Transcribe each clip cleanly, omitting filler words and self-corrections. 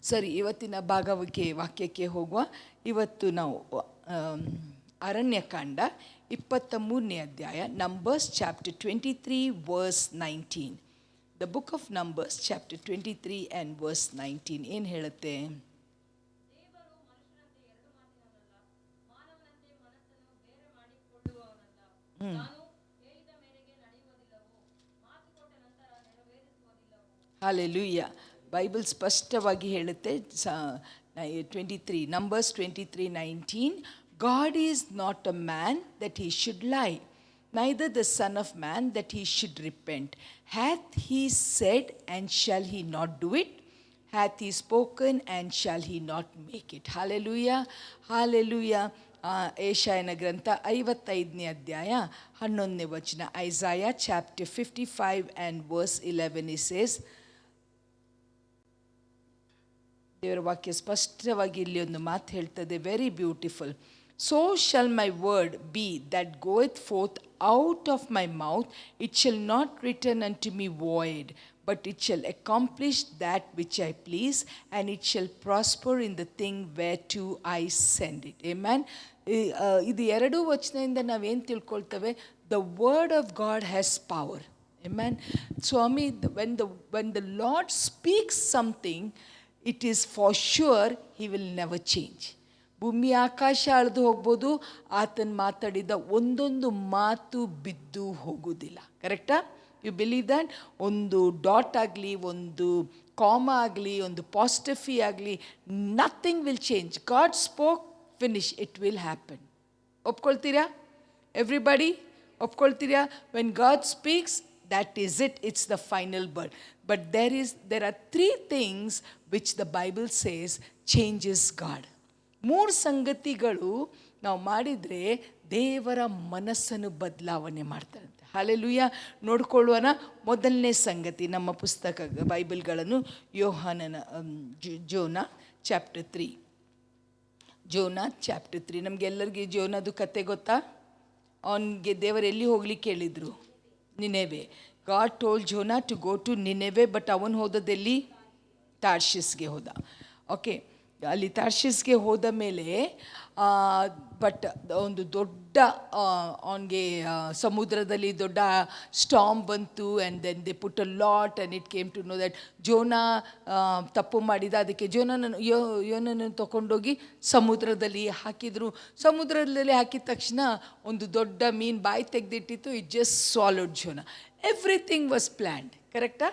ಸರಿ, ಇವತ್ತಿನ ವಾಕ್ಯಕ್ಕೆ ಹೋಗುವ. ಇವತ್ತು ನಾವು ಅರಣ್ಯಕಾಂಡ 23ನೇ ಅಧ್ಯಾಯ, Numbers chapter 23 verse 19. The book of Numbers chapter 23 and verse 19 ಏನು ಹೇಳುತ್ತೆ? ಹಾಲೆಲೂಯ್ಯ. ಬೈಬಲ್ ಸ್ಪಷ್ಟವಾಗಿ ಹೇಳುತ್ತೆ, 23 Numbers 23:19, God is not a man that he should lie, neither the son of man that he should repent. Hath he said, and shall he not do it? Hath he spoken, and shall he not make it? Hallelujah, hallelujah. ಏಷಾಯನ ಗ್ರಂಥ 55ನೇ ಅಧ್ಯಾಯ 11ನೇ ವಚನ. Isaiah chapter 55 and verse 11 it says, ದೇವರ ವಾಕ್ಯ ಸ್ಪಷ್ಟವಾಗಿ ಇಲ್ಲಿ ಒಂದು ಮಾತು ಹೇಳ್ತದೆ, very beautiful. So shall my word be that goeth forth out of my mouth, it shall not return unto me void, but it shall accomplish that which I please, and it shall prosper in the thing whereto I send it. Amen. ಇದು ಎರಡೂ ವಚನದಿಂದ ನಾವೇನು ತಿಳ್ಕೊಳ್ತೇವೆ? The word of God has power. Amen. Swami, when the Lord speaks something, it is for sure he will never change. ಭೂಮಿ ಆಕಾಶ ಅಳೆದು ಹೋಗ್ಬೋದು, ಆತನ ಮಾತಾಡಿದ ಒಂದೊಂದು ಮಾತು ಬಿದ್ದು ಹೋಗುವುದಿಲ್ಲ. ಕರೆಕ್ಟಾ? You believe that? ಒಂದು ಡಾಟ್ ಆಗಲಿ, ಒಂದು ಕಾಮ ಆಗಲಿ, ಒಂದು ಪಾಸಿಟಿಫಿ ಆಗಲಿ, nothing will change. God spoke, finish, it will happen. ಒಪ್ಕೊಳ್ತೀರಾ ಎವ್ರಿಬಡಿ? ಒಪ್ಕೊಳ್ತೀರಾ? When God speaks, that is it, it's the final word. But there are three things which the Bible says changes God. 3 ಸಂಗತಿಗಳು ನಾವು ಮಾಡಿದರೆ ದೇವರ ಮನಸ್ಸನ್ನು ಬದಲಾವಣೆ ಮಾಡ್ತಾರಂತೆ. Hallelujah. ನೋಡ್ಕೊಳ್ಳುವನ ಮೊದಲನೇ ಸಂಗತಿ, ನಮ್ಮ ಪುಸ್ತಕ ಬೈಬಲ್ಗಳನ್ನು ಯೋಹಾನನ ಜೋನಾ ಚಾಪ್ಟರ್ 3. Jonah chapter 3. ನಮಗೆಲ್ಲರಿಗೂ ಜೋನದು ಕತೆ ಗೊತ್ತಾ? ಅವನಿಗೆ ದೇವರು ಎಲ್ಲಿ ಹೋಗ್ಲಿಕ್ಕೆ ಹೇಳಿದರು? Nineveh. God told Jonah to go to Nineveh, but ಅವನು ಹೋದದೆಲ್ಲಿ? ತಾರ್ಷಿಸ್ಗೆ ಹೋದ. ಓಕೆ, ಅಲ್ಲಿ ತಾರ್ಷಿಸ್ಗೆ ಹೋದ ಮೇಲೆ ಬಟ್ ಒಂದು ದೊಡ್ಡ ಅವನಿಗೆ ಸಮುದ್ರದಲ್ಲಿ ದೊಡ್ಡ ಸ್ಟಾಮ್ ಬಂತು. And then they put a lot and it came to know that Jonah ತಪ್ಪು ಮಾಡಿದ. ಅದಕ್ಕೆ ಯೋನನ್ನು ತಗೊಂಡೋಗಿ ಸಮುದ್ರದಲ್ಲಿ ಹಾಕಿದರು. ಸಮುದ್ರದಲ್ಲಿ ಹಾಕಿದ ತಕ್ಷಣ ಒಂದು ದೊಡ್ಡ ಮೀನು ಬಾಯಿ ತೆಗೆದಿಟ್ಟಿತ್ತು. It just swallowed Jonah. Everything was planned. ಕರೆಕ್ಟಾ?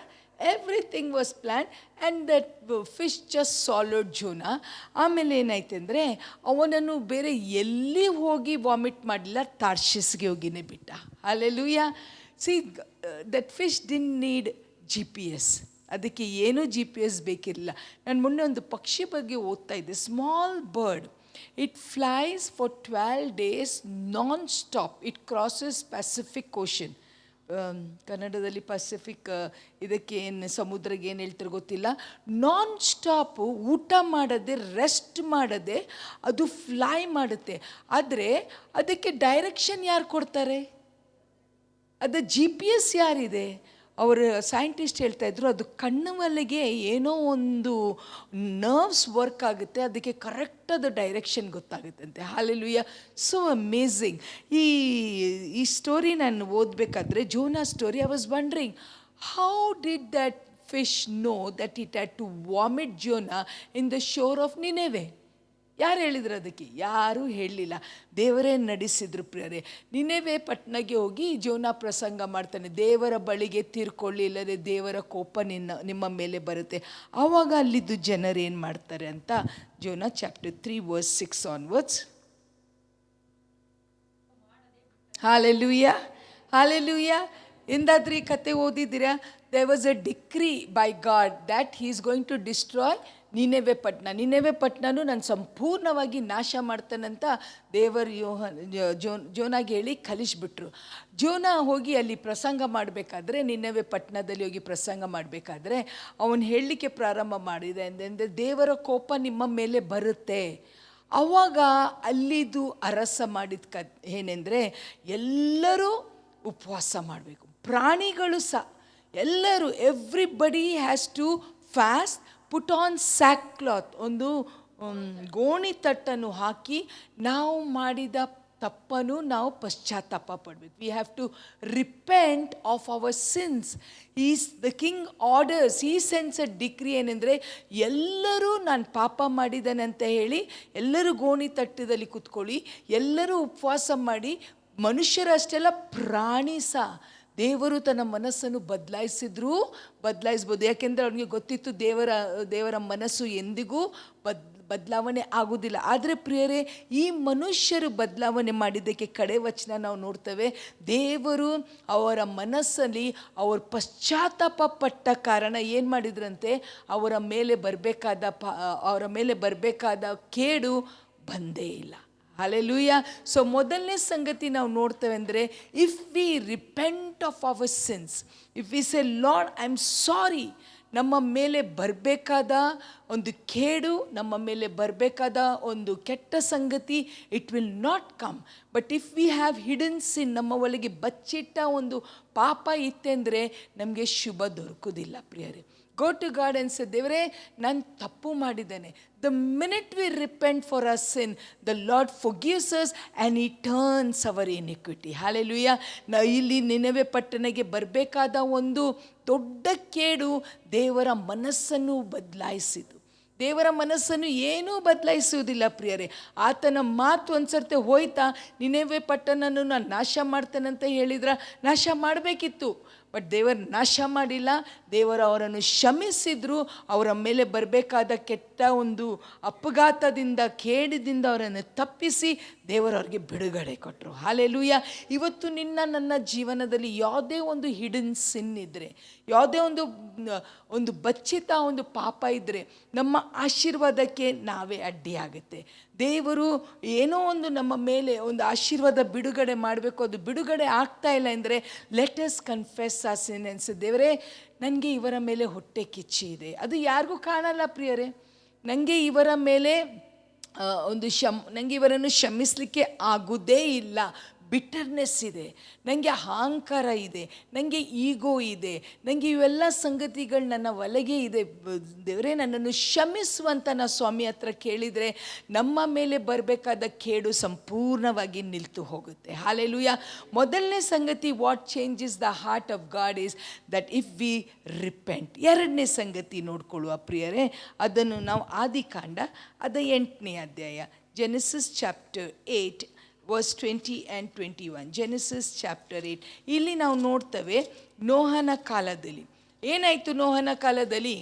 Everything was planned and that fish just swallowed Jonah. ಆಮೇಲೆ ಏನಾಯ್ತು ಅಂದರೆ ಅವನನ್ನು ಬೇರೆ ಎಲ್ಲಿ ಹೋಗಿ ವಾಮಿಟ್ ಮಾಡಲಿಲ್ಲ, ತಾರ್ಷಿಸ್ಗೆ ಹೋಗಿನೇ ಬಿಟ್ಟ. Hallelujah. C, that fish didn't need GPS. ಅದಕ್ಕೆ ಏನೂ GPS ಬೇಕಿರಲಿಲ್ಲ. ನಾನು ಮೊನ್ನೆ ಒಂದು ಪಕ್ಷಿ ಬಗ್ಗೆ ಓದ್ತಾ ಇದ್ದೆ, small bird. It flies for 12 days non stop. It crosses Pacific ocean. ಕನ್ನಡದಲ್ಲಿ ಪಸಿಫಿಕ್, ಇದಕ್ಕೆ ಏನು ಸಮುದ್ರಕ್ಕೆ ಏನು ಹೇಳ್ತಾರೆ ಗೊತ್ತಿಲ್ಲ. ನಾನ್ ಸ್ಟಾಪು ಊಟ ಮಾಡದೆ, ರೆಸ್ಟ್ ಮಾಡದೆ ಅದು ಫ್ಲೈ ಮಾಡುತ್ತೆ. ಆದರೆ ಅದಕ್ಕೆ ಡೈರೆಕ್ಷನ್ ಯಾರು ಕೊಡ್ತಾರೆ? ಅದು GPS ಯಾರಿದೆ? ಅವರು ಸೈಂಟಿಸ್ಟ್ ಹೇಳ್ತಾಯಿದ್ರು, ಅದು ಕಣ್ಣು ಮಲ್ಲಿಗೆ ಏನೋ ಒಂದು ನರ್ವ್ಸ್ ವರ್ಕ್ ಆಗುತ್ತೆ, ಅದಕ್ಕೆ ಕರೆಕ್ಟಾದ ಡೈರೆಕ್ಷನ್ ಗೊತ್ತಾಗುತ್ತಂತೆ. ಹಾಲೆಲೂಯ್ಯ. So amazing. ಈ ಸ್ಟೋರಿ ನಾನು ಓದಬೇಕಾದ್ರೆ, Jonah story, I was wondering how did that fish know that it had to vomit Jonah in the shore of Nineveh? ಯಾರು ಹೇಳಿದ್ರು ಅದಕ್ಕೆ? ಯಾರೂ ಹೇಳಲಿಲ್ಲ, ದೇವರೇ ನಡೆಸಿದ್ರು ಪ್ರಿಯರೇ. ನಿನೆವೆ ಪಟ್ಟಣಕ್ಕೆ ಹೋಗಿ ಜೋನಾ ಪ್ರಸಂಗ ಮಾಡ್ತಾನೆ, ದೇವರ ಬಳಿಗೆ ತೀರ್ಕೊಳ್ಳಿ, ಇಲ್ಲದೆ ದೇವರ ಕೋಪ ನಿಮ್ಮ ಮೇಲೆ ಬರುತ್ತೆ. ಆವಾಗ ಅಲ್ಲಿದ್ದು ಜನರು ಏನು ಮಾಡ್ತಾರೆ ಅಂತ Jonah chapter 3 verse 6 onwards. Hallelujah, hallelujah. ಎಂದಾದ್ರೂ ಈ ಕತೆ ಓದಿದ್ದೀರಾ? There was a decree by God that he is going to destroy Nineveh ಪಟ್ಟಣ. ನಿನೆವೆ ಪಟ್ಟಣನೂ ನಾನು ಸಂಪೂರ್ಣವಾಗಿ ನಾಶ ಮಾಡ್ತಾನಂತ ದೇವರು ಜೋನಾಗೆ ಹೇಳಿ ಕಲಿಸ್ಬಿಟ್ರು. ಜೋನಾ ಹೋಗಿ ಅಲ್ಲಿ ಪ್ರಸಂಗ ಮಾಡಬೇಕಾದ್ರೆ, ನಿನೆವೆ ಪಟ್ಟಣದಲ್ಲಿ ಹೋಗಿ ಪ್ರಸಂಗ ಮಾಡಬೇಕಾದ್ರೆ ಅವನು ಹೇಳಲಿಕ್ಕೆ ಪ್ರಾರಂಭ ಮಾಡಿದೆ ಅಂದರೆ, ದೇವರ ಕೋಪ ನಿಮ್ಮ ಮೇಲೆ ಬರುತ್ತೆ. ಆವಾಗ ಅಲ್ಲಿದು ಅರಸ ಮಾಡಿದ ಏನೆಂದರೆ, ಎಲ್ಲರೂ ಉಪವಾಸ ಮಾಡಬೇಕು, ಪ್ರಾಣಿಗಳು ಸಹ ಎಲ್ಲರೂ, everybody has to fast, put on sackcloth, ಒಂದು ಗೋಣಿ ತಟ್ಟನ್ನು ಹಾಕಿ ನಾವು ಮಾಡಿದ ತಪ್ಪನ್ನು ನಾವು ಪಶ್ಚಾತ್ತಾಪ ಪಡಬೇಕು. We have to repent of our sins. Is the king orders, ಈ ಸೆನ್ಸ್ ಅ ಡಿಕ್ರಿ ಏನೆಂದರೆ, ಎಲ್ಲರೂ ನಾನು ಪಾಪ ಮಾಡಿದ್ದೇನೆ ಅಂತ ಹೇಳಿ ಎಲ್ಲರೂ ಗೋಣಿ ತಟ್ಟದಲ್ಲಿ ಕೂತ್ಕೊಳ್ಳಿ, ಎಲ್ಲರೂ ಉಪವಾಸ ಮಾಡಿ. ಮನುಷ್ಯರಷ್ಟೆಲ್ಲ, ಪ್ರಾಣಿ ಸಹ ದೇವರು ತನ್ನ ಮನಸ್ಸನ್ನು ಬದಲಾಯಿಸ್ಬೋದು. ಯಾಕೆಂದರೆ ಅವ್ರಿಗೆ ಗೊತ್ತಿತ್ತು ದೇವರ ಮನಸ್ಸು ಎಂದಿಗೂ ಬದಲಾವಣೆ ಆಗುವುದಿಲ್ಲ. ಆದರೆ ಪ್ರಿಯರೇ, ಈ ಮನುಷ್ಯರು ಬದಲಾವಣೆ ಮಾಡಿದ್ದಕ್ಕೆ ಕಡೆ ವಚನ ನಾವು ನೋಡ್ತೇವೆ, ದೇವರು ಅವರ ಮನಸ್ಸಲ್ಲಿ ಅವರು ಪಶ್ಚಾತ್ತಾಪ ಪಟ್ಟ ಕಾರಣ ಏನು ಮಾಡಿದ್ರಂತೆ, ಅವರ ಮೇಲೆ ಬರಬೇಕಾದ ಕೇಡು ಬಂದೇ ಇಲ್ಲ. ಹಲ್ಲೆಲೂಯಾ. ಸೊ ಮೊದಲನೇ ಸಂಗತಿ ನಾವು ನೋಡ್ತೇವೆ ಅಂದರೆ, if we repent of our since, if we say lord I am sorry, ನಮ್ಮ ಮೇಲೆ ಬರಬೇಕಾದ ಒಂದು ಕೇಡು, ನಮ್ಮ ಮೇಲೆ ಬರಬೇಕಾದ ಒಂದು ಕೆಟ್ಟ ಸಂಗತಿ, it will not come. But if we have hidden sin, ನಮ್ಮ ಒಳಗೆ ಬಚ್ಚಿಟ್ಟ ಒಂದು ಪಾಪ ಇತ್ತೆಂದರೆ ನಮಗೆ ಶುಭ ದೊರಕುವುದಿಲ್ಲ. ಪ್ರಿಯರೇ, go to God and say, ದೇವರೇ ನಾನು ತಪ್ಪು ಮಾಡಿದ್ದೇನೆ. The minute we repent for our sin, the Lord forgives us and He turns our iniquity. Hallelujah. ಇಲ್ಲಿ ನಿನವೆ ಪಟ್ಟಣಕ್ಕೆ ಬರಬೇಕಾದ ಒಂದು ದೊಡ್ಡ ಕೇಡು ದೇವರ ಮನಸ್ಸನ್ನು ಬದಲಾಯಿಸಿತು. ದೇವರ ಮನಸ್ಸನ್ನು ಏನೂ ಬದಲಾಯಿಸುವುದಿಲ್ಲ ಪ್ರಿಯರೇ. ಆತನ ಮಾತು ಒಂದ್ಸರ್ತೆ ಹೋಯ್ತಾ, ನಿನೆವೆ ಪಟ್ಟಣವನ್ನು ನಾನು ನಾಶ ಮಾಡ್ತೇನೆ ಅಂತ ಹೇಳಿದ್ರೆ ನಾಶ ಮಾಡಬೇಕಿತ್ತು. ಬಟ್ ದೇವರು ನಾಶ ಮಾಡಿಲ್ಲ, ದೇವರು ಅವರನ್ನು ಕ್ಷಮಿಸಿದ್ರು. ಅವರ ಮೇಲೆ ಬರಬೇಕಾದ ಕೆಟ್ಟ ಒಂದು ಅಪಘಾತದಿಂದ, ಕೇಡಿದಿಂದ ಅವರನ್ನು ತಪ್ಪಿಸಿ ದೇವರು ಅವ್ರಿಗೆ ಬಿಡುಗಡೆ ಕೊಟ್ಟರು. ಹಲ್ಲೆಲೂಯಾ. ಇವತ್ತು ನನ್ನ ಜೀವನದಲ್ಲಿ ಯಾವುದೇ ಒಂದು ಹಿಡನ್ ಸಿನ್ ಇದ್ದರೆ, ಯಾವುದೇ ಒಂದು ಬಚ್ಚಿತ ಒಂದು ಪಾಪ ಇದ್ದರೆ, ನಮ್ಮ ಆಶೀರ್ವಾದಕ್ಕೆ ನಾವೇ ಅಡ್ಡಿಯಾಗುತ್ತೆ. ದೇವರು ಏನೋ ಒಂದು ನಮ್ಮ ಮೇಲೆ ಒಂದು ಆಶೀರ್ವಾದ ಬಿಡುಗಡೆ ಮಾಡಬೇಕು, ಅದು ಬಿಡುಗಡೆ ಆಗ್ತಾ ಇಲ್ಲ ಅಂದರೆ, let us confess our sin and say, ದೇವರೇ ನನಗೆ ಇವರ ಮೇಲೆ ಹೊಟ್ಟೆ ಕಿಚ್ಚಿ ಇದೆ. ಅದು ಯಾರಿಗೂ ಕಾಣಲ್ಲ ಪ್ರಿಯರೇ. ನನಗೆ ಇವರ ಮೇಲೆ ನನಗೆ ಇವರನ್ನು ಕ್ಷಮಿಸಲಿಕ್ಕೆ ಆಗುವುದೇ ಇಲ್ಲ. ಬಿಟರ್ನೆಸ್ ಇದೆ, ನನಗೆ ಅಹಂಕಾರ ಇದೆ, ನನಗೆ ಈಗೋ ಇದೆ, ನನಗೆ ಇವೆಲ್ಲ ಸಂಗತಿಗಳು ನನ್ನ ಒಳಗೆ ಇದೆ. ದೇವರೇ ನನ್ನನ್ನು ಕ್ಷಮಿಸುವಂತ ನಾವು ಸ್ವಾಮಿ ಹತ್ರ ಕೇಳಿದರೆ ನಮ್ಮ ಮೇಲೆ ಬರಬೇಕಾದ ಕೇಡು ಸಂಪೂರ್ಣವಾಗಿ ನಿಲ್ತು ಹೋಗುತ್ತೆ. ಹಲ್ಲೆಲೂಯಾ. ಮೊದಲನೇ ಸಂಗತಿ, what changes the heart of god is that if we repent. ಎರಡನೇ ಸಂಗತಿ ನೋಡ್ಕೊಳ್ಳುವ ಪ್ರಿಯರೇ, ಅದನ್ನು ನಾವು ಆದಿಕಾಂಡ 8ನೇ ಅಧ್ಯಾಯ, Genesis chapter 8 verse 20 and 21. Genesis chapter 8 ಇಲ್ಲಿ ನಾವು ನೋಡ್ತೇವೆ, ನೋಹನ ಕಾಲದಲ್ಲಿ ಏನಾಯಿತು. ನೋಹನ ಕಾಲದಲ್ಲಿ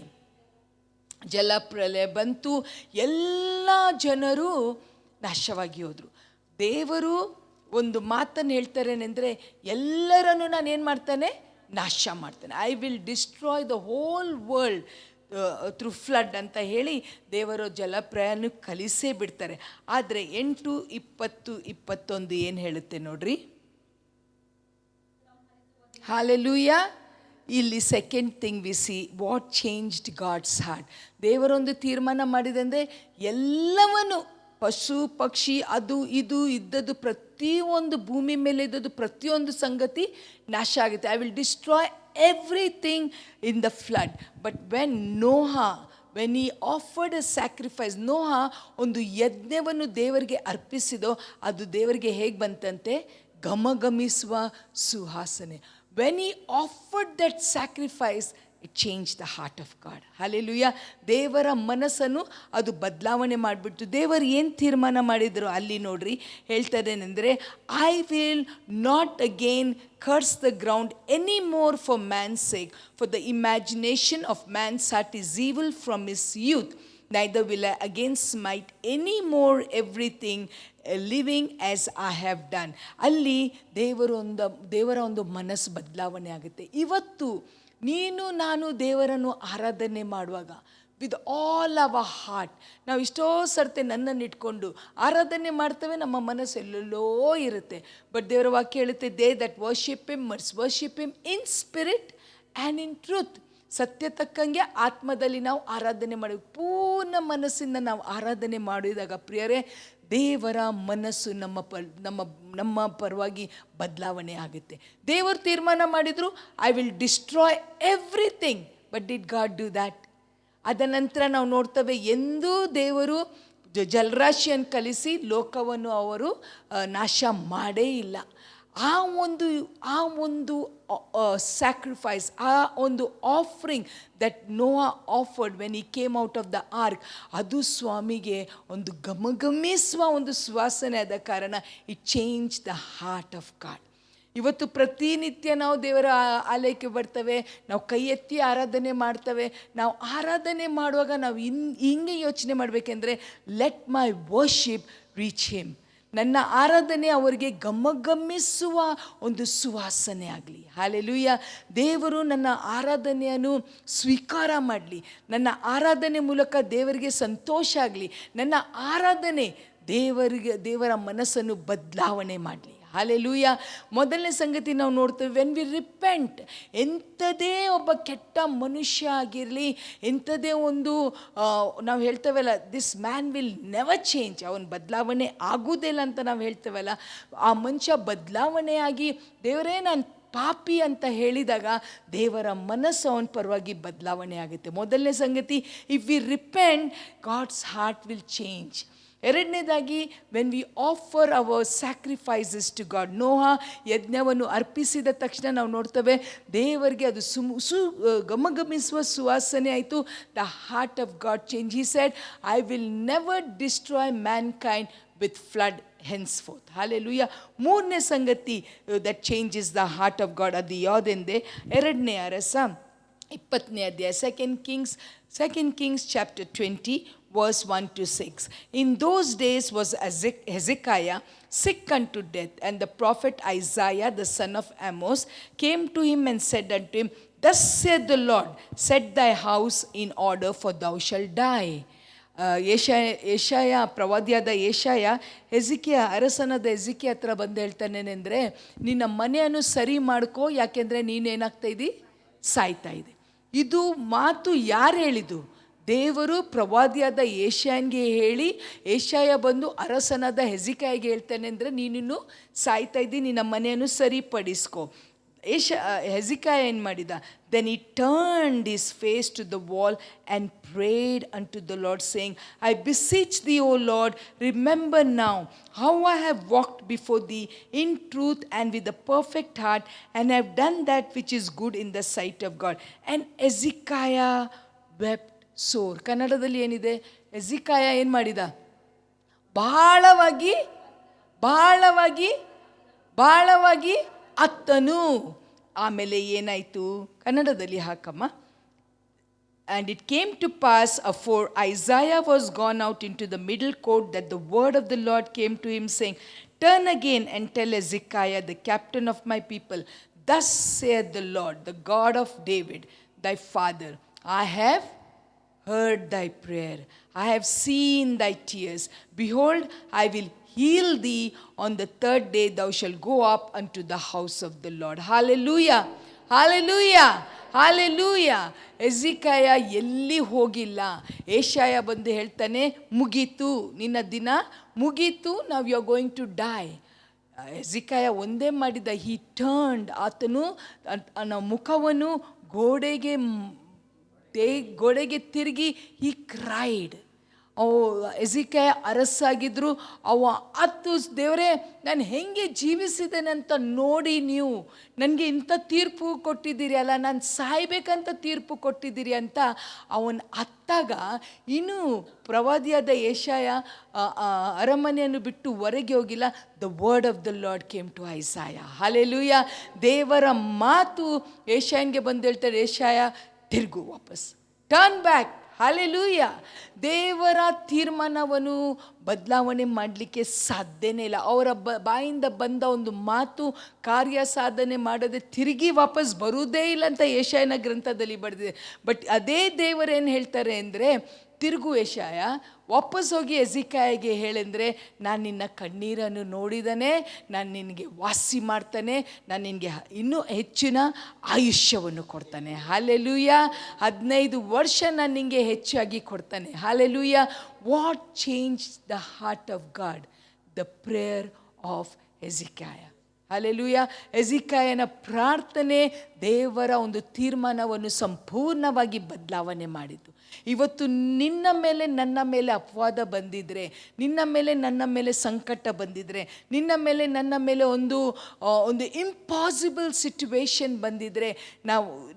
ಜಲಪ್ರಲಯ ಬಂತು, ಎಲ್ಲ ಜನರು ನಾಶವಾಗಿ ಹೋದರು. ದೇವರು ಒಂದು ಮಾತನ್ನು ಹೇಳ್ತಾರೇನೆಂದರೆ, ಎಲ್ಲರನ್ನು ನಾನು ಏನು ಮಾಡ್ತಾನೆ, ನಾಶ ಮಾಡ್ತಾನೆ. I will destroy the whole world through flood ಅಂತ ಹೇಳಿ ದೇವರು ಜಲಪ್ರಯಾಣ ಕಲಿಸೇ ಬಿಡ್ತಾರೆ. ಆದರೆ 8, 20, 21 ಏನು ಹೇಳುತ್ತೆ ನೋಡ್ರಿ. ಹಲ್ಲೆಲೂಯಾ. ಇಲ್ಲಿ second thing we see what changed God's heart. ದೇವರೊಂದು ತೀರ್ಮಾನ ಮಾಡಿದಂದರೆ ಎಲ್ಲವನ್ನು, ಪಶು ಪಕ್ಷಿ ಅದು ಇದು ಇದ್ದದ್ದು ಪ್ರತಿಯೊಂದು ಭೂಮಿ ಮೇಲೆ ಇದ್ದದ್ದು ಪ್ರತಿಯೊಂದು ಸಂಗತಿ ನಾಶ ಆಗುತ್ತೆ. I will destroy everything in the flood. But when he offered a sacrifice, Noah ಒಂದು ಯಜ್ಞವನ್ನು ದೇವರಿಗೆ ಅರ್ಪಿಸಿದೋ, ಅದು ದೇವರಿಗೆ ಹೇಗೆ ಬಂತಂತೆ, ಘಮಘಮಿಸುವ ಸುವಾಸನೆ. When he offered that sacrifice, it changed the heart of God. Hallelujah. ದೇವರ ಮನಸ್ಸನ್ನು ಅದು ಬದಲಾವಣೆ ಮಾಡಿಬಿಟ್ಟು, ದೇವರು ಏನು ತೀರ್ಮಾನ ಮಾಡಿದ್ರು ಅಲ್ಲಿ ನೋಡ್ರಿ, ಹೇಳ್ತಾರೇನೆಂದರೆ, I will not again curse the ground any more for man's sake, for the imagination of man's heart is evil from his youth. Neither will I again smite any more everything living as I have done. ಅಲ್ಲಿ ದೇವರ ಒಂದು ಮನಸ್ಸು ಬದಲಾವಣೆ ಆಗುತ್ತೆ. ಇವತ್ತು ನೀನು ನಾನು ದೇವರನ್ನು ಆರಾಧನೆ ಮಾಡುವಾಗ ವಿತ್ ಆಲ್ ಅವರ್ ಹಾರ್ಟ್, ನಾವು ಎಷ್ಟೋ ಸರ್ತೆ ನನ್ನನ್ನು ಇಟ್ಕೊಂಡು ಆರಾಧನೆ ಮಾಡ್ತೇವೆ, ನಮ್ಮ ಮನಸ್ಸು ಎಲ್ಲೆಲ್ಲೋ ಇರುತ್ತೆ. ಬಟ್ ದೇವರ ವಾಕ್ಯ ಹೇಳುತ್ತೆ, they that worship him must worship him in spirit and in truth. ಸತ್ಯ ತಕ್ಕಂಗೆ ಆತ್ಮದಲ್ಲಿ ನಾವು ಆರಾಧನೆ ಮಾಡಿ, ಪೂರ್ಣ ಮನಸ್ಸಿಂದ ನಾವು ಆರಾಧನೆ ಮಾಡಿದಾಗ ಪ್ರಿಯರೇ, ದೇವರ ಮನಸ್ಸು ನಮ್ಮ ಪರವಾಗಿ ಬದಲಾವಣೆ ಆಗುತ್ತೆ. ದೇವರು ತೀರ್ಮಾನ ಮಾಡಿದರು, I will destroy everything. But did God do that? ಅದನಂತರ ನಾವು ನೋಡ್ತೇವೆ, ಎಂದೂ ದೇವರು ಜಲರಾಶಿಯನ್ನು ಕಲಿಸಿ ಲೋಕವನ್ನು ಅವರು ನಾಶ ಮಾಡೇ ಇಲ್ಲ. ಆ ಒಂದು ಸ್ಯಾಕ್ರಿಫೈಸ್, ಆ ಒಂದು offering that Noah offered when he came out of the ark, ಅದು ಸ್ವಾಮಿಗೆ ಒಂದು ಘಮಘಮಿಸುವ ಒಂದು ಸುವಾಸನೆ ಆದ ಕಾರಣ it change the heart of God. ಇವತ್ತು ಪ್ರತಿನಿತ್ಯ ನಾವು ದೇವರ ಆಲಯಕ್ಕೆ ಬರ್ತೇವೆ, ನಾವು ಕೈ ಎತ್ತಿ ಆರಾಧನೆ ಮಾಡ್ತೇವೆ. ನಾವು ಆರಾಧನೆ ಮಾಡುವಾಗ ನಾವು ಹಿಂಗೆ ಯೋಚನೆ ಮಾಡಬೇಕೆಂದ್ರೆ, ಲೆಟ್ ಮೈ ವರ್ಷಿಪ್ ರೀಚ್ ಹಿಮ್. ನನ್ನ ಆರಾಧನೆ ಅವರಿಗೆ ಘಮಘಮಿಸುವ ಒಂದು ಸುವಾಸನೆ ಆಗಲಿ. ಹಲ್ಲೆಲೂಯಾ. ದೇವರು ನನ್ನ ಆರಾಧನೆಯನ್ನು ಸ್ವೀಕಾರ ಮಾಡಲಿ. ನನ್ನ ಆರಾಧನೆ ಮೂಲಕ ದೇವರಿಗೆ ಸಂತೋಷ ಆಗಲಿ. ನನ್ನ ಆರಾಧನೆ ದೇವರ ಮನಸ್ಸನ್ನು ಬದಲಾವಣೆ ಮಾಡಲಿ. ಹಲ್ಲೆಲೂಯಾ. ಮೊದಲನೇ ಸಂಗತಿ ನಾವು ನೋಡ್ತೇವೆ, ವೆನ್ ವಿ ರಿಪೆಂಟ್, ಎಂಥದೇ ಒಬ್ಬ ಕೆಟ್ಟ ಮನುಷ್ಯ ಆಗಿರಲಿ, ಎಂಥದೇ ಒಂದು ನಾವು ಹೇಳ್ತೇವಲ್ಲ, this man will never change, ಅವನ ಬದಲಾವಣೆ ಆಗುವುದಿಲ್ಲ ಅಂತ ನಾವು ಹೇಳ್ತೇವಲ್ಲ, ಆ ಮನುಷ್ಯ ಬದಲಾವಣೆಯಾಗಿ ದೇವರೇ ನಾನು ಪಾಪಿ ಅಂತ ಹೇಳಿದಾಗ ದೇವರ ಮನಸ್ಸು ಅವನ ಪರವಾಗಿ ಬದಲಾವಣೆ ಆಗುತ್ತೆ. ಮೊದಲನೇ ಸಂಗತಿ, if we repent, God's heart will change. ಎರಡನೇದಾಗಿ, when we offer our sacrifices to God, Noah ಯಜ್ಞವನ್ನು ಅರ್ಪಿಸಿದ ತಕ್ಷಣ ನಾವು ನೋಡ್ತೇವೆ ದೇವರಿಗೆ ಅದು ಘಮಘಮಿಸುವ ಸುವಾಸನೆ ಆಯಿತು. The heart of god change. He said, I will never destroy Mankind with flood henceforth. Hallelujah. ಮೂರನೇ ಸಂಗತಿ that changes the heart of god, ಅದು ಯಾವುದೆಂದೇ, ಎರಡನೇ ಅರಸ 20ನೇ ಅಧ್ಯಾಯ, second Kings chapter 20 verse 1 to 6. In those days was Hezekiah sick unto death, and the prophet Isaiah the son of Amos came to him and said unto him, Thus saith the Lord, set thy house in order, for thou shalt die. Yeshaya ಪ್ರವಾದಿಯಾದ ಏಷಾಯ ಅರಸನಾದ ಹೆಜ್ಕಿಯ ಹತ್ರ ಬಂದು ಹೇಳ್ತಾನೇನೆಂದರೆ, ನಿನ್ನ ಮನೆಯನ್ನು ಸರಿ ಮಾಡ್ಕೋ, ಯಾಕೆಂದರೆ ನೀನೇನಾಗ್ತಾ ಇದ್ದಿ, ಸಾಯ್ತಾ ಇದೆ. ಇದು ಮಾತು ಯಾರು ಹೇಳಿದ್ದು? ದೇವರು ಪ್ರವಾದಿಯಾದ ಏಷಾಯನಿಗೆ ಹೇಳಿ, ಏಷಾಯ ಬಂದು ಅರಸನಾದ ಹೆಜ್ಕಿಯಗೆ ಹೇಳ್ತಾನೆ ಅಂದರೆ, ನೀನಿನ್ನು ಸಾಯ್ತಾ ಇದ್ದಿ, ನಿನ್ನ ಮನೆಯನ್ನು ಸರಿಪಡಿಸ್ಕೋ. ಹೆಜ್ಕಿಯ ಏನು ಮಾಡಿದ? Then he turned his face to the wall and prayed unto the Lord, saying, I beseech thee, O Lord, remember now how I have walked before thee in truth and with a perfect heart, and have done that which is good in the sight of God. And Hezekiah wept sore. ಕನ್ನಡದಲ್ಲಿ ಏನಿದೆ? ಹೆಜ್ಕಿಯ ಏನು ಮಾಡಿದ? ಬಹಳವಾಗಿ ಅತ್ತನು. ಆಮೇಲೆ ಏನಾಯಿತು? ಕನ್ನಡದಲ್ಲಿ ಹಾಕಮ್ಮ. And it came to pass, afore Isaiah was gone out into the middle court, that the word of the Lord came to him, saying, Turn again and tell Hezekiah, the captain of my people, Thus saith the Lord, the God of David, thy father, I have heard thy prayer, I have seen thy tears. Behold, I will heal thee. On the third day thou shalt go up unto the house of the Lord. Hallelujah. Hallelujah. Hallelujah. ಹೆಜ್ಕಿಯ ಎಲ್ಲಿ ಹೋಗಿಲ್ಲ. ಏಷಾಯ ಬಂದು ಹೇಳ್ತಾನೆ, ಮುಗೀತು, ನಿನ್ನ ದಿನ ಮುಗೀತು, ನಾವು you are going to die. Hezekiah ಒಂದೇ ಮಾಡಿದ, ಹಿ ಟರ್ನ್ಡ್, ಆತನು ಮುಖವನ್ನು ಗೋಡೆಗೆ ತಿರುಗಿ ಹಿ ಕ್ರೈಡ್. ಹೆಜ್ಕಿಯ ಅರಸಾಗಿದ್ದರು. ದೇವರೇ, ನಾನು ಹೆಂಗೆ ಜೀವಿಸಿದ್ದೇನೆ ಅಂತ ನೋಡಿ, ನೀವು ನನಗೆ ಇಂಥ ತೀರ್ಪು ಕೊಟ್ಟಿದ್ದೀರಿ ಅಲ್ಲ, ನಾನು ಸಾಯ್ಬೇಕಂತ ತೀರ್ಪು ಕೊಟ್ಟಿದ್ದೀರಿ ಅಂತ ಅವನು ಅತ್ತಾಗ, ಇನ್ನೂ ಪ್ರವಾದಿಯಾದ ಏಷಾಯ ಅರಮನೆಯನ್ನು ಬಿಟ್ಟು ಹೊರಗೆ ಹೋಗಿಲ್ಲ. The word of the Lord came to Isaiah. Hallelujah. ದೇವರ ಮಾತು ಏಷಾಯನಿಗೆ ಬಂದು ಹೇಳ್ತಾರೆ, ಏಷಾಯ ತಿರುಗು, ವಾಪಸ್, ಟರ್ನ್ ಬ್ಯಾಕ್. ಹಲ್ಲೆಲೂಯಾ. ದೇವರ ತೀರ್ಮಾನವನ್ನು ಬದಲಾವಣೆ ಮಾಡಲಿಕ್ಕೆ ಸಾಧ್ಯನೇ ಇಲ್ಲ. ಅವರ ಬಾಯಿಂದ ಬಂದ ಒಂದು ಮಾತು ಕಾರ್ಯ ಸಾಧನೆ ಮಾಡದೆ ತಿರುಗಿ ವಾಪಸ್ ಬರುವುದೇ ಇಲ್ಲ ಅಂತ ಏಷಾಯನ ಗ್ರಂಥದಲ್ಲಿ ಬರೆದಿದೆ. ಬಟ್ ಅದೇ ದೇವರೇನು ಹೇಳ್ತಾರೆ ಅಂದರೆ, ತಿರುಗು ಏಷಾಯ, ವಾಪಸ್ ಹೋಗಿ ಹೆಜ್ಕಿಯಗೆ ಹೇಳೆಂದರೆ, ನಾನು ನಿನ್ನ ಕಣ್ಣೀರನ್ನು ನೋಡಿದ್ದಾನೆ, ನಾನು ನಿನಗೆ ವಾಸಿ ಮಾಡ್ತಾನೆ, ನಾನು ನಿನಗೆ ಇನ್ನೂ ಹೆಚ್ಚಿನ ಆಯುಷ್ಯವನ್ನು ಕೊಡ್ತಾನೆ. ಹಲ್ಲೆಲೂಯಾ. 15 ವರ್ಷ ನಾನು ನಿನಗೆ ಹೆಚ್ಚಾಗಿ ಕೊಡ್ತಾನೆ. Hallelujah. What change the heart of God? The prayer of Hezekiah. Hallelujah. ಎಜಿಕಾಯನ ಪ್ರಾರ್ಥನೆ ದೇವರ ಒಂದು ತೀರ್ಮಾನವನ್ನು ಸಂಪೂರ್ಣವಾಗಿ ಬದಲಾವಣೆ ಮಾಡಿತು. ಇವತ್ತು ನಿನ್ನ ಮೇಲೆ ನನ್ನ ಮೇಲೆ ಅಪವಾದ ಬಂದಿದ್ದರೆ, ನಿನ್ನ ಮೇಲೆ ನನ್ನ ಮೇಲೆ ಸಂಕಟ ಬಂದಿದ್ದರೆ, ನಿನ್ನ ಮೇಲೆ ನನ್ನ ಮೇಲೆ ಒಂದು ಇಂಪಾಸಿಬಲ್ ಸಿಚುವೇಶನ್ ಬಂದಿದ್ದರೆ,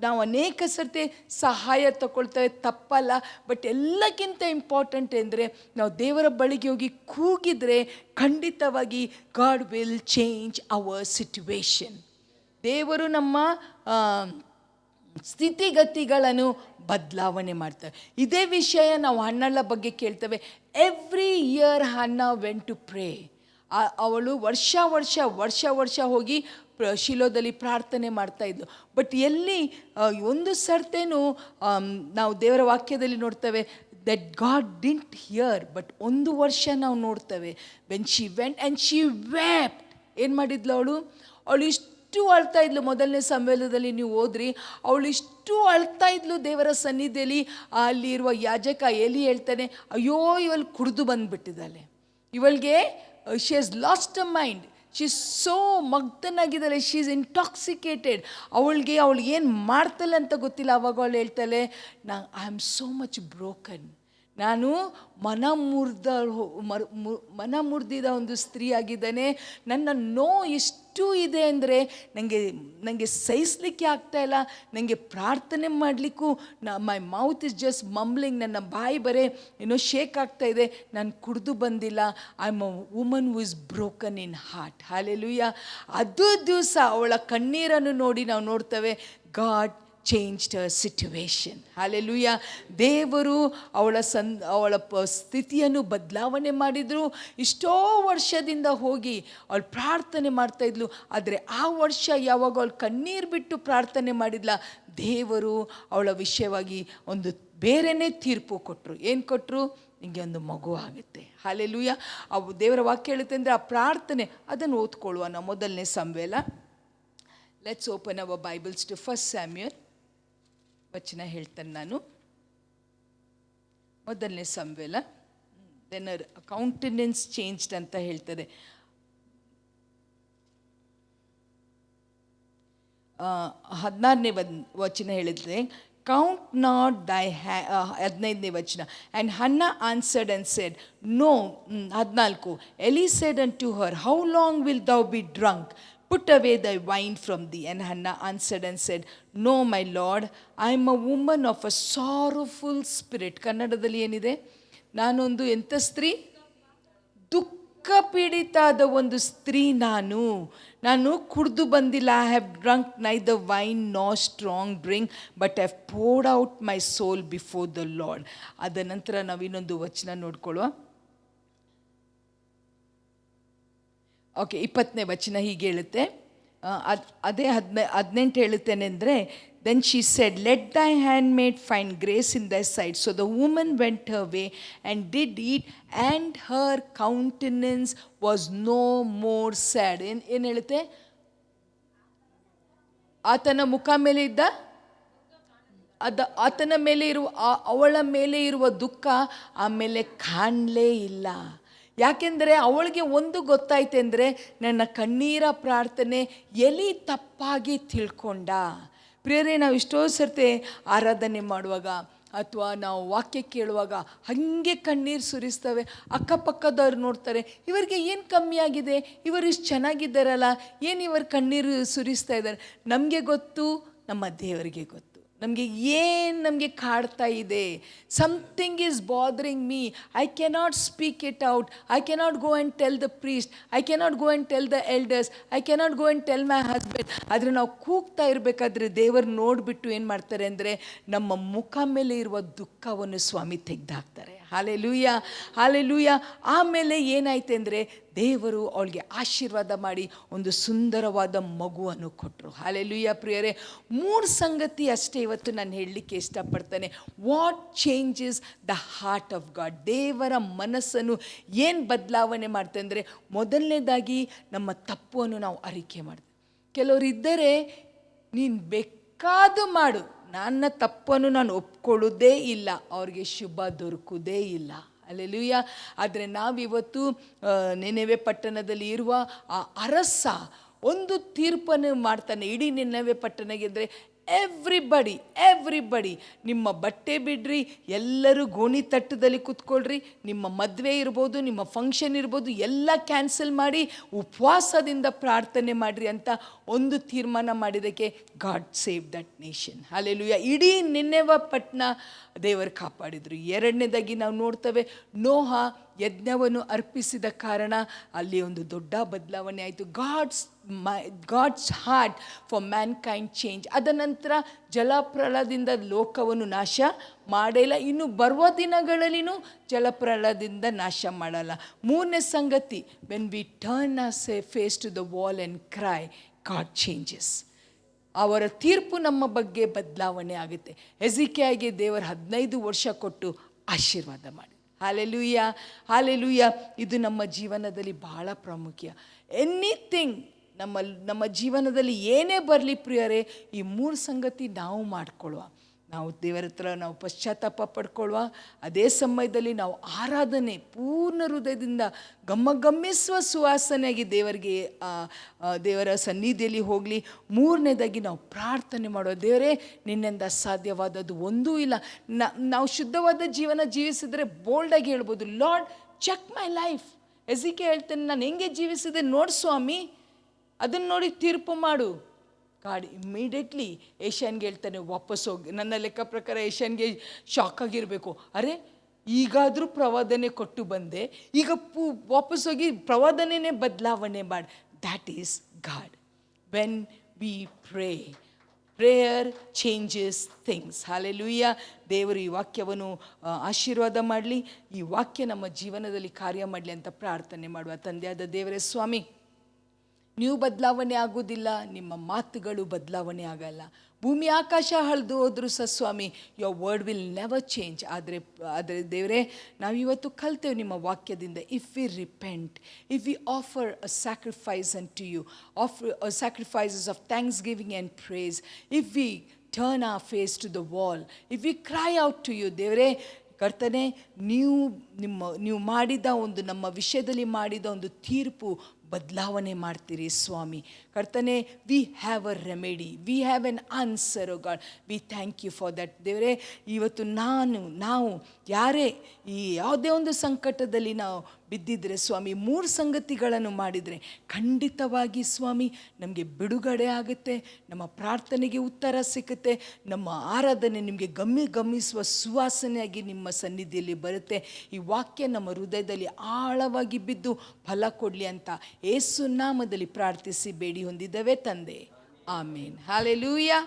ನಾವು ಅನೇಕ ಸರ್ತಿ ಸಹಾಯ ತಗೊಳ್ತೇವೆ, ತಪ್ಪಲ್ಲ. ಬಟ್ ಎಲ್ಲಕ್ಕಿಂತ ಇಂಪಾರ್ಟೆಂಟ್ ಅಂದರೆ ನಾವು ದೇವರ ಬಳಿಗೆ ಹೋಗಿ ಕೂಗಿದರೆ ಖಂಡಿತವಾಗಿ god will change our situation. ದೇವರು ನಮ್ಮ ಸ್ಥಿತಿಗತಿಗಳನ್ನು ಬದಲಾವಣೆ ಮಾಡ್ತಾರೆ. ಇದೇ ವಿಷಯ ನಾವು ಹನ್ನಳ ಬಗ್ಗೆ ಕೇಳ್ತೇವೆ. Every year Hannah went to pray. ಅವಳು ವರ್ಷ ಹೋಗಿ ಶಿಲೋದಲ್ಲಿ ಪ್ರಾರ್ಥನೆ ಮಾಡ್ತಾಯಿದ್ಲು. ಬಟ್ ಎಲ್ಲಿ ಒಂದು ಸರ್ತೆನೂ ನಾವು ದೇವರ ವಾಕ್ಯದಲ್ಲಿ ನೋಡ್ತೇವೆ that God didn't hear. But ಒಂದು ವರ್ಷ ನಾವು ನೋಡ್ತೇವೆ when she went and she wept. ಏನು ಮಾಡಿದ್ಲು ಅವಳು ಇಷ್ಟು ಅಳ್ತಾ ಇದ್ಲು. ಮೊದಲನೇ ಸಂವೇದದಲ್ಲಿ ನೀವು ಓದ್ರಿ, ಅವಳು ಇಷ್ಟು ಅಳ್ತಾ ಇದ್ಲು ದೇವರ ಸನ್ನಿಧಿಯಲ್ಲಿ. ಅಲ್ಲಿ ಇರುವ ಯಾಜಕ ಎಲಿ ಹೇಳ್ತಾನೆ, ಅಯ್ಯೋ ಇವಳು ಕುಡಿದು ಬಂದುಬಿಟ್ಟಿದ್ದಾಳೆ, ಇವಳಿಗೆ she has lost a mind, she is so ಮಗ್ತನಾಗಿದ್ದಾಳೆ, ಶಿ ಈಸ್ ಇಂಟಾಕ್ಸಿಕೇಟೆಡ್. ಅವಳಿಗೆ ಏನು ಮಾಡ್ತಾಳೆ ಅಂತ ಗೊತ್ತಿಲ್ಲ. ಅವಾಗ ಅವಳು ಹೇಳ್ತಾಳೆ, I am so much broken, ನಾನು ಮನ ಮುರಿದಿದ ಒಂದು ಸ್ತ್ರೀ ಆಗಿದ್ದಾನೆ. ನನ್ನ ನೋವು ಎಷ್ಟು ಇದೆ ಅಂದರೆ ನನಗೆ ಸಹಿಸಲಿಕ್ಕೆ ಆಗ್ತಾಯಿಲ್ಲ. ನನಗೆ ಪ್ರಾರ್ಥನೆ ಮಾಡಲಿಕ್ಕೂ ಮೈ ಮೌತ್ ಇಸ್ ಜಸ್ಟ್ ಮಂಬ್ಲಿಂಗ್, ನನ್ನ ಬಾಯಿ ಬರೇ ಶೇಕ್ ಆಗ್ತಾಯಿದೆ. ನಾನು ಕುಡಿದು ಬಂದಿಲ್ಲ. I am a woman who is broken in heart. Hallelujah. ಅದು ದಿವಸ ಅವಳ ಕಣ್ಣೀರನ್ನು ನೋಡಿ ನಾವು ನೋಡ್ತೇವೆ, god changed her situation. Hallelujah. ದೇವರು ಅವಳ ಸ್ಥಿತಿಯನ್ನು ಬದಲಾವಣೆ ಮಾಡಿದರು. ಇಷ್ಟೋ ವರ್ಷದಿಂದ ಹೋಗಿ ಅವಳು ಪ್ರಾರ್ಥನೆ ಮಾಡ್ತಾಯಿದ್ಲು. ಆದರೆ ಆ ವರ್ಷ ಯಾವಾಗ ಅವಳು ಕಣ್ಣೀರು ಬಿಟ್ಟು ಪ್ರಾರ್ಥನೆ ಮಾಡಿದ್ಲ, ದೇವರು ಅವಳ ವಿಷಯವಾಗಿ ಒಂದು ಬೇರೆಯೇ ತೀರ್ಪು ಕೊಟ್ಟರು. ಏನು ಕೊಟ್ಟರು? ನಿಮಗೆ ಒಂದು ಮಗು ಆಗುತ್ತೆ. ಹಲ್ಲೆಲೂಯಾ. ಅವು ದೇವರ ವಾಕ್ಯ ಹೇಳುತ್ತೆ ಅಂದರೆ ಆ ಪ್ರಾರ್ಥನೆ, ಅದನ್ನು ಓದ್ಕೊಳ್ಳುವ ನಾವು. ಮೊದಲನೇ ಸಂವೇಲ. Let's open our Bibles to 1 Samuel. ವಚನ ಹೇಳ್ತೇನೆ ನಾನು. ಮೊದಲನೇ ಸಂವೇಲ. ದೆನ್ ಕೌಂಟೆನೆನ್ಸ್ ಚೇಂಜ್ಡ್ ಅಂತ ಹೇಳ್ತದೆ. 16ನೇ ವಚನ ಹೇಳಿದ್ರೆ, ಕೌಂಟ್ ನಾಟ್ ದೈ 15ನೇ ವಚನ. And Hannah answered and said no. 14. Eli said unto her, how long will thou be drunk? Put away thy wine from thee. And Hannah answered and said, No, my Lord, I am a woman of a sorrowful spirit. ಕನ್ನಡದಲ್ಲಿ ಏನಿದೆ? ನಾನೊಂದು ಎಂಥ ಸ್ತ್ರೀ? ದುಃಖ ಪೀಡಿತಾದ ಒಂದು ಸ್ತ್ರೀ ನಾನು ಕುಡಿದು ಬಂದಿಲ್ಲ. I have drunk neither wine nor strong drink, but I have poured out my soul before the lord. ಅದ ನಂತರ ನಾವು ಇನ್ನೊಂದು ವಚನ ನೋಡ್ಕೊಳ್ಳುವ. ಓಕೆ, 20ನೇ ವಚನ ಹೀಗೆ ಹೇಳುತ್ತೆ. ಅದೇ 18 ಹೇಳುತ್ತೇನೆ ಅಂದರೆ, then she said, let thy handmaid find grace in thy sight. So the woman went her way and did eat and her countenance was no more sad. ಏನು ಹೇಳುತ್ತೆ? ಆತನ ಮುಖ ಮೇಲೆ ಇದ್ದ ಆತನ ಮೇಲೆ ಇರುವ ಅವಳ ಮೇಲೆ ಇರುವ ದುಃಖ ಆಮೇಲೆ ಕಾಣಲೇ ಇಲ್ಲ. ಯಾಕೆಂದರೆ ಅವಳಿಗೆ ಒಂದು ಗೊತ್ತಾಯ್ತು ಅಂದರೆ, ನನ್ನ ಕಣ್ಣೀರ ಪ್ರಾರ್ಥನೆ ಎಲಿ ತಪ್ಪಾಗಿ ತಿಳ್ಕೊಂಡ. ಪ್ರಿಯರೇ, ನಾವು ಎಷ್ಟೋ ಸರ್ತಿ ಆರಾಧನೆ ಮಾಡುವಾಗ ಅಥವಾ ನಾವು ವಾಕ್ಯ ಕೇಳುವಾಗ ಹಾಗೆ ಕಣ್ಣೀರು ಸುರಿಸ್ತವೆ. ಅಕ್ಕಪಕ್ಕದವ್ರು ನೋಡ್ತಾರೆ, ಇವರಿಗೆ ಏನು ಕಮ್ಮಿ ಆಗಿದೆ, ಇವರು ಇಷ್ಟು ಚೆನ್ನಾಗಿದ್ದಾರಲ್ಲ, ಏನು ಇವರು ಕಣ್ಣೀರು ಸುರಿಸ್ತಾ ಇದ್ದಾರೆ. ನಮಗೆ ಗೊತ್ತು, ನಮ್ಮ ದೇವರಿಗೆ ಗೊತ್ತು ನಮಗೆ ಕಾಡ್ತಾ ಇದೆ. Something is bothering me. I cannot speak it out. I cannot go and tell the priest. I cannot go and tell the elders. I cannot go and tell my husband. ಆದರೆ ನಾವು ಕೂಗ್ತಾ ಇರಬೇಕಾದ್ರೆ ದೇವರು ನೋಡಿಬಿಟ್ಟು ಏನು ಮಾಡ್ತಾರೆ ಅಂದರೆ, ನಮ್ಮ ಮುಖ ಮೇಲೆ ಇರುವ ದುಃಖವನ್ನು ಸ್ವಾಮಿ ತೆಗೆದಾಕ್ತಾರೆ. Hallelujah, hallelujah. ಆಮೇಲೆ ಏನಾಯ್ತು ಅಂದರೆ, ದೇವರು ಅವಳಿಗೆ ಆಶೀರ್ವಾದ ಮಾಡಿ ಒಂದು ಸುಂದರವಾದ ಮಗುವನ್ನು ಕೊಟ್ಟರು. ಹಾಲೆಲೂಯಾ. ಪ್ರಿಯರೇ, 3 ಸಂಗತಿ ಅಷ್ಟೇ ಇವತ್ತು ನಾನು ಹೇಳಲಿಕ್ಕೆ ಇಷ್ಟಪಡ್ತೇನೆ. What changes the heart of god? ದೇವರ ಮನಸ್ಸನ್ನು ಏನು ಬದಲಾವಣೆ ಮಾಡ್ತೇವೆ ಅಂದರೆ, ಮೊದಲನೇದಾಗಿ ನಮ್ಮ ತಪ್ಪನ್ನು ನಾವು ಅರಿಕೆ ಮಾಡ್ತೇವೆ. ಕೆಲವರು ಇದ್ದರೆ, ನೀನು ಬೇಕಾದು ಮಾಡು, ನನ್ನ ತಪ್ಪನ್ನು ನಾನು ಒಪ್ಕೊಳ್ಳೋದೇ ಇಲ್ಲ, ಅವ್ರಿಗೆ ಶುಭ ದೊರಕುವುದೇ ಇಲ್ಲ. ಹಲ್ಲೆಲೂಯಾ. ಆದರೆ ನಾವಿವತ್ತು ನೆನೆವೆ ಪಟ್ಟಣದಲ್ಲಿ ಇರುವ ಆ ಅರಸ ಒಂದು ತೀರ್ಪನ್ನು ಮಾಡ್ತಾನೆ. ಇಡೀ ನಿನ್ನವೆ ಪಟ್ಟಣ ಗೆದ್ರೆ ಎವ್ರಿಬಡಿ ನಿಮ್ಮ ಬಟ್ಟೆ ಬಿಡ್ರಿ, ಎಲ್ಲರೂ ಗೋಣಿ ತಟ್ಟದಲ್ಲಿ ಕೂತ್ಕೊಳ್ರಿ, ನಿಮ್ಮ ಮದುವೆ ಇರ್ಬೋದು, ನಿಮ್ಮ ಫಂಕ್ಷನ್ ಇರ್ಬೋದು, ಎಲ್ಲ ಕ್ಯಾನ್ಸಲ್ ಮಾಡಿ ಉಪವಾಸದಿಂದ ಪ್ರಾರ್ಥನೆ ಮಾಡಿರಿ ಅಂತ ಒಂದು ತೀರ್ಮಾನ ಮಾಡಿದ್ದಕ್ಕೆ god save that nation. Hallelujah. ಇಡೀ ನಿನ್ನೆವ ಪಟ್ಟಣ ದೇವರು ಕಾಪಾಡಿದರು. ಎರಡನೇದಾಗಿ ನಾವು ನೋಡ್ತೇವೆ, ನೋಹ ಯಜ್ಞವನ್ನು ಅರ್ಪಿಸಿದ ಕಾರಣ ಅಲ್ಲಿ ಒಂದು ದೊಡ್ಡ ಬದಲಾವಣೆ ಆಯಿತು. God's heart for mankind change. ಅದ ನಂತರ ಜಲಪ್ರಳಯದಿಂದ ಲೋಕವನ್ನು ನಾಶ ಮಾಡಿಲ್ಲ, ಇನ್ನು ಬರುವ ದಿನಗಳಲ್ಲಿನೂ ಜಲಪ್ರಳಯದಿಂದ ನಾಶ ಮಾಡಲ್ಲ. ಮೂರನೇ ಸಂಗತಿ, when we turn us a face to the wall and cry, God changes. ಅವರ ತೀರ್ಪು ನಮ್ಮ ಬಗ್ಗೆ ಬದಲಾವಣೆ ಆಗುತ್ತೆ. ಹೆಸಿಕಿಯಾಗೆ ದೇವರು 15 ವರ್ಷ ಕೊಟ್ಟು ಆಶೀರ್ವಾದ ಮಾಡಿ. ಹಾಲೆಲೂಯ. ಇದು ನಮ್ಮ ಜೀವನದಲ್ಲಿ ಬಹಳ ಪ್ರಾಮುಖ್ಯ. ಎನಿಥಿಂಗ್ ನಮ್ಮ ಜೀವನದಲ್ಲಿ ಏನೇ ಬರಲಿ ಪ್ರಿಯರೇ, ಈ 3 ಸಂಗತಿ ನಾವು ಮಾಡ್ಕೊಳ್ಳುವ. ನಾವು ದೇವರ ಹತ್ರ ನಾವು ಪಶ್ಚಾತ್ತಾಪ ಪಡ್ಕೊಳ್ಳುವ. ಅದೇ ಸಮಯದಲ್ಲಿ ನಾವು ಆರಾಧನೆ ಪೂರ್ಣ ಹೃದಯದಿಂದ ಗಮಗಮಿಸುವ ಸುವಾಸನೆಯಾಗಿ ದೇವರ ಸನ್ನಿಧಿಯಲ್ಲಿ ಹೋಗಲಿ. ಮೂರನೇದಾಗಿ ನಾವು ಪ್ರಾರ್ಥನೆ ಮಾಡುವ. ದೇವರೇ, ನಿನ್ನಿಂದ ಸಾಧ್ಯವಾದದ್ದು ಒಂದೂ ಇಲ್ಲ. ನಾವು ಶುದ್ಧವಾದ ಜೀವನ ಜೀವಿಸಿದರೆ ಬೋಲ್ಡಾಗಿ ಹೇಳ್ಬೋದು, ಲಾರ್ಡ್ ಚೆಕ್ ಮೈ ಲೈಫ್. ಎಸಿಕೆ ಹೇಳ್ತೇನೆ, ನಾನು ಹೆಂಗೆ ಜೀವಿಸಿದೆ ನೋಡು ಸ್ವಾಮಿ, ಅದನ್ನು ನೋಡಿ ತೀರ್ಪು ಮಾಡು. ಗಾಡ್ ಇಮ್ಮಿಡಿಯೇಟ್ಲಿ ಏಷ್ಯನ್ಗೆ ಹೇಳ್ತಾನೆ, ವಾಪಸ್ ಹೋಗಿ. ನನ್ನ ಲೆಕ್ಕ ಪ್ರಕಾರ ಏಷ್ಯನ್ಗೆ ಶಾಕ್ ಆಗಿರಬೇಕು, ಅರೆ ಈಗಾದರೂ ಪ್ರವಾದನೆ ಕೊಟ್ಟು ಬಂದೆ, ಈಗ ವಾಪಸ್ ಹೋಗಿ ಪ್ರವಾದನೆನೇ ಬದಲಾವಣೆ ಮಾಡಿ. That is god. When we prayer changes things. Hallelujah. ದೇವರು ಈ ವಾಕ್ಯವನ್ನು ಆಶೀರ್ವಾದ ಮಾಡಲಿ, ಈ ವಾಕ್ಯ ನಮ್ಮ ಜೀವನದಲ್ಲಿ ಕಾರ್ಯ ಮಾಡಲಿ ಅಂತ ಪ್ರಾರ್ಥನೆ ಮಾಡುವ. ತಂದೆಯಾದ ದೇವರೇ ಸ್ವಾಮಿ, ನೀವು ಬದಲಾವಣೆ ಆಗೋದಿಲ್ಲ, ನಿಮ್ಮ ಮಾತುಗಳು ಬದಲಾವಣೆ ಆಗಲ್ಲ. ಭೂಮಿ ಆಕಾಶ ಹರಿದು ಹೋದರೂ ಸಹ ಸ್ವಾಮಿ, your word will never change. ಆದರೆ ದೇವರೇ, ನಾವು ಇವತ್ತು ಕಲ್ತೇವೆ ನಿಮ್ಮ ವಾಕ್ಯದಿಂದ, if we repent, if we offer a sacrifice unto you, offer sacrifices of thanksgiving and praise, if we turn our face to the wall, if we cry out to you. ದೇವರೇ ಕರ್ತನೆ, ನೀವು ಮಾಡಿದ ಒಂದು ನಮ್ಮ ವಿಷಯದಲ್ಲಿ ಮಾಡಿದ ಒಂದು ತೀರ್ಪು ಬದಲಾವಣೆ ಮಾಡ್ತೀರಿ ಸ್ವಾಮಿ. ಕರ್ತನೆ, we have a remedy, we have an answer. O God, we thank you for that. ದೇವರೇ, ಇವತ್ತು ನಾವು ಯಾರೇ ಈ ಯಾವುದೇ ಒಂದು ಸಂಕಟದಲ್ಲಿ ನಾವು ಬಿದ್ದಿದ್ರೆ ಸ್ವಾಮಿ, 3 ಸಂಗತಿಗಳನ್ನು ಮಾಡಿದರೆ ಖಂಡಿತವಾಗಿ ಸ್ವಾಮಿ ನಮಗೆ ಬಿಡುಗಡೆ ಆಗುತ್ತೆ, ನಮ್ಮ ಪ್ರಾರ್ಥನೆಗೆ ಉತ್ತರ ಸಿಗುತ್ತೆ, ನಮ್ಮ ಆರಾಧನೆ ನಿಮಗೆ ಗಮಿಸುವ ಸುವಾಸನೆಯಾಗಿ ನಿಮ್ಮ ಸನ್ನಿಧಿಯಲ್ಲಿ ಬರುತ್ತೆ. ಈ ವಾಕ್ಯ ನಮ್ಮ ಹೃದಯದಲ್ಲಿ ಆಳವಾಗಿ ಬಿದ್ದು ಫಲ ಕೊಡಲಿ ಅಂತ ಯೇಸು ನಾಮದಲ್ಲಿ ಪ್ರಾರ್ಥಿಸಿ ಬೇಡಿ ಹೊಂದಿದ್ದೇವೆ ತಂದೆ. ಆಮೇನ್. ಹಾಲೆಲೂಯಾ.